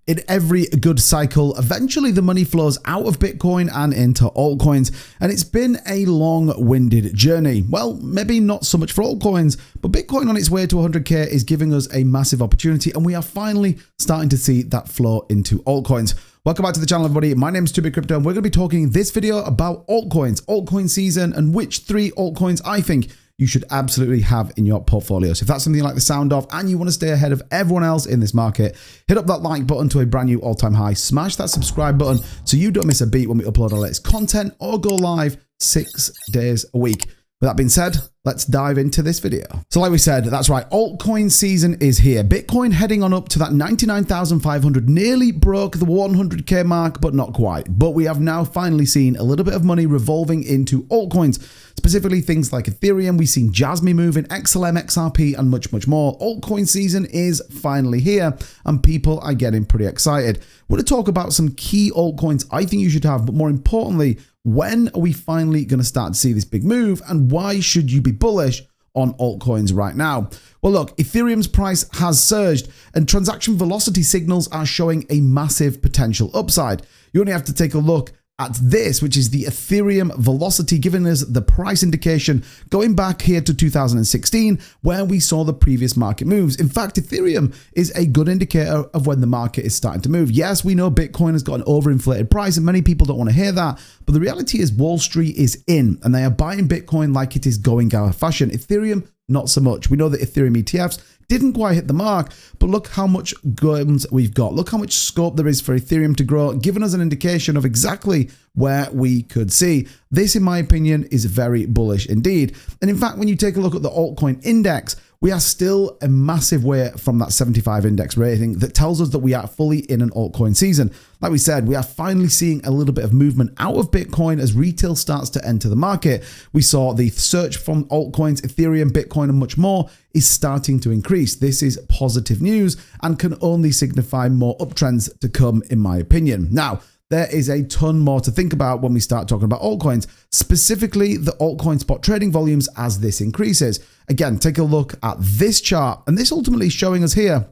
In every good cycle, eventually the money flows out of Bitcoin and into altcoins, and it's been a long-winded journey. Well, maybe not so much for altcoins, but Bitcoin on its way to 100k is giving us a massive opportunity, and we are finally starting to see that flow into altcoins. Welcome back to the channel, everybody. My name is Too Big Crypto, and we're going to be talking in this video about altcoins, altcoin season, and which 3 altcoins I think you should absolutely have in your portfolio. So if that's something you like the sound of and you want to stay ahead of everyone else in this market, hit up that like button to a brand new all-time high, smash that subscribe button so you don't miss a beat when we upload our latest content or go live 6 days a week. With that being said, let's dive into this video. So like we said, that's right, altcoin season is here. Bitcoin heading on up to that 99,500, nearly broke the 100k mark, but not quite. But we have now finally seen a little bit of money revolving into altcoins, specifically things like Ethereum. We've seen Jasmy move in, XLM, XRP, and much, much more. Altcoin season is finally here, and people are getting pretty excited. We're going to talk about some key altcoins I think you should have, but more importantly, when are we finally going to start to see this big move, and why should you be bullish on altcoins right now? Well, look, Ethereum's price has surged and transaction velocity signals are showing a massive potential upside. You only have to take a look at this, which is the Ethereum Velocity, giving us the price indication going back here to 2016, where we saw the previous market moves. In fact, Ethereum is a good indicator of when the market is starting to move. Yes, we know Bitcoin has got an overinflated price, and many people don't want to hear that, but the reality is Wall Street is in, and they are buying Bitcoin like it is going out of fashion. Ethereum, not so much. We know that Ethereum ETFs didn't quite hit the mark, but look how much guns we've got. Look how much scope there is for Ethereum to grow, giving us an indication of exactly where we could see. This, in my opinion, is very bullish indeed. And in fact, when you take a look at the Altcoin Index, we are still a massive way from that 75 index rating that tells us that we are fully in an altcoin season. Like we said, we are finally seeing a little bit of movement out of Bitcoin as retail starts to enter the market. We saw the search from altcoins, Ethereum, Bitcoin, and much more is starting to increase. This is positive news and can only signify more uptrends to come, in my opinion. Now, there is a ton more to think about when we start talking about altcoins, specifically the altcoin spot trading volumes as this increases. Again, take a look at this chart, and this ultimately is showing us here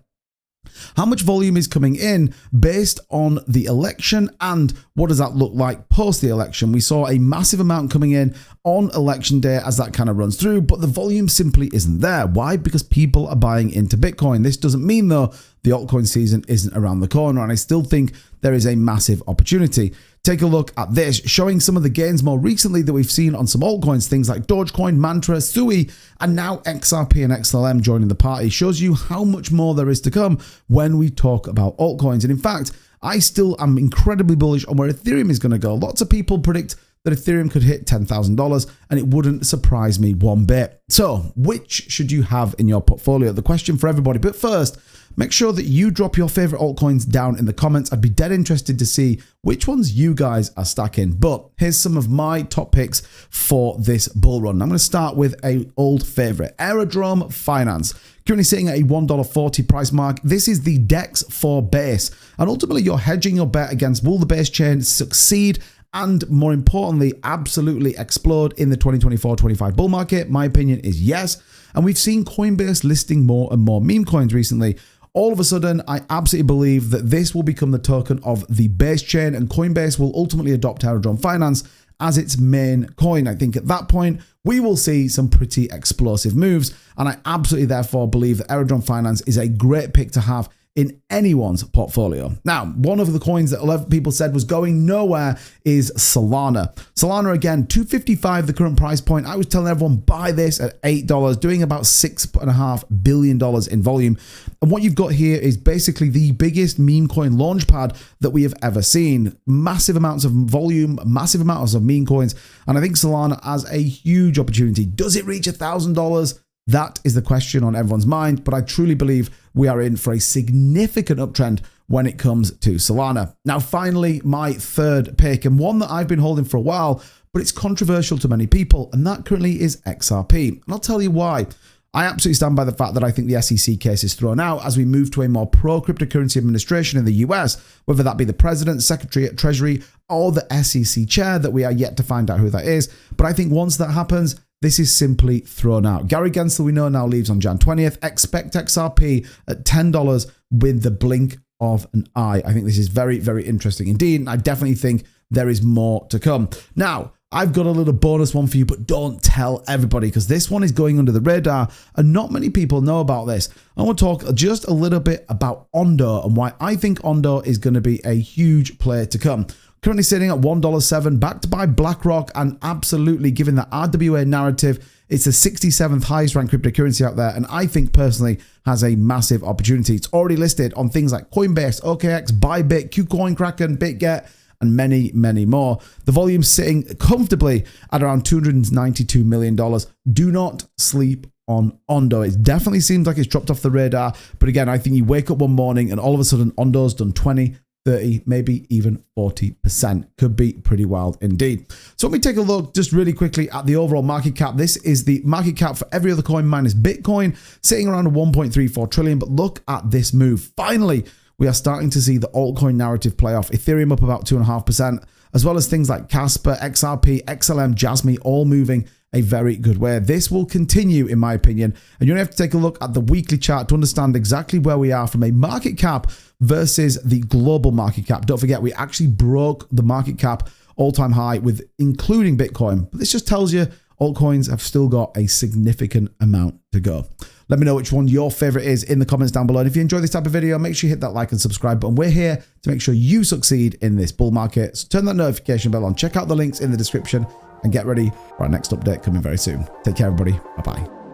how much volume is coming in based on the election and what does that look like post the election. We saw a massive amount coming in on election day as that kind of runs through, but the volume simply isn't there. Why? Because people are buying into Bitcoin. This doesn't mean though the altcoin season isn't around the corner, and I still think there is a massive opportunity. Take a look at this, showing some of the gains more recently that we've seen on some altcoins, things like Dogecoin, Mantra, Sui, and now XRP and XLM joining the party. Shows you how much more there is to come when we talk about altcoins. And in fact, I still am incredibly bullish on where Ethereum is going to go. Lots of people predict that Ethereum could hit $10,000, and it wouldn't surprise me one bit. So, which should you have in your portfolio? The question for everybody. But first, make sure that you drop your favorite altcoins down in the comments. I'd be dead interested to see which ones you guys are stacking. But here's some of my top picks for this bull run. I'm going to start with an old favorite, Aerodrome Finance. Currently sitting at a $1.40 price mark. This is the DEX for base. And ultimately, you're hedging your bet against will the base chain succeed and, more importantly, absolutely explode in the 2024-25 bull market? My opinion is yes. And we've seen Coinbase listing more and more meme coins recently. All of a sudden, I absolutely believe that this will become the token of the base chain, and Coinbase will ultimately adopt Aerodrome Finance as its main coin. I think at that point, we will see some pretty explosive moves, and I absolutely therefore believe that Aerodrome Finance is a great pick to have in anyone's portfolio. Now, one of the coins that a lot of people said was going nowhere is Salana. Salana, again, $255, the current price point. I was telling everyone buy this at $8, doing about $6.5 billion in volume. And what you've got here is basically the biggest meme coin launchpad that we have ever seen. Massive amounts of volume, massive amounts of meme coins. And I think Salana has a huge opportunity. Does it reach $1,000? That is the question on everyone's mind, but I truly believe we are in for a significant uptrend when it comes to Salana. Now, finally, my third pick, and one that I've been holding for a while, but it's controversial to many people, and that currently is XRP. And I'll tell you why. I absolutely stand by the fact that I think the SEC case is thrown out as we move to a more pro-cryptocurrency administration in the US, whether that be the president, secretary at Treasury, or the SEC chair that we are yet to find out who that is. But I think once that happens, this is simply thrown out. Gary Gensler, we know, now leaves on Jan 20th. Expect XRP at $10 with the blink of an eye. I think this is very, very interesting indeed. And I definitely think there is more to come. Now, I've got a little bonus one for you, but don't tell everybody because this one is going under the radar and not many people know about this. I want to talk just a little bit about Ondo and why I think Ondo is going to be a huge play to come. Currently sitting at $1.07, backed by BlackRock, and absolutely given the RWA narrative, it's the 67th highest ranked cryptocurrency out there, and I think personally has a massive opportunity. It's already listed on things like Coinbase, OKX, Bybit, KuCoin, Kraken, BitGet, and many, many more. The volume's sitting comfortably at around $292 million. Do not sleep on Ondo. It definitely seems like it's dropped off the radar, but again, I think you wake up one morning and all of a sudden Ondo's done 20, 30, maybe even 40%. Could be pretty wild indeed. So let me take a look just really quickly at the overall market cap. This is the market cap for every other coin minus Bitcoin, sitting around 1.34 trillion. But look at this move. Finally, we are starting to see the altcoin narrative play off. Ethereum up about 2.5%, as well as things like Casper, XRP, XLM, Jasmy, all moving a very good way. This will continue, in my opinion, and you only have to take a look at the weekly chart to understand exactly where we are from a market cap versus the global market cap. Don't forget, we actually broke the market cap all-time high with including Bitcoin. But this just tells you altcoins have still got a significant amount to go. Let me know which one your favorite is in the comments down below. And if you enjoy this type of video, make sure you hit that like and subscribe button. We're here to make sure you succeed in this bull market. So turn that notification bell on. Check out the links in the description and get ready for our next update coming very soon. Take care, everybody. Bye-bye.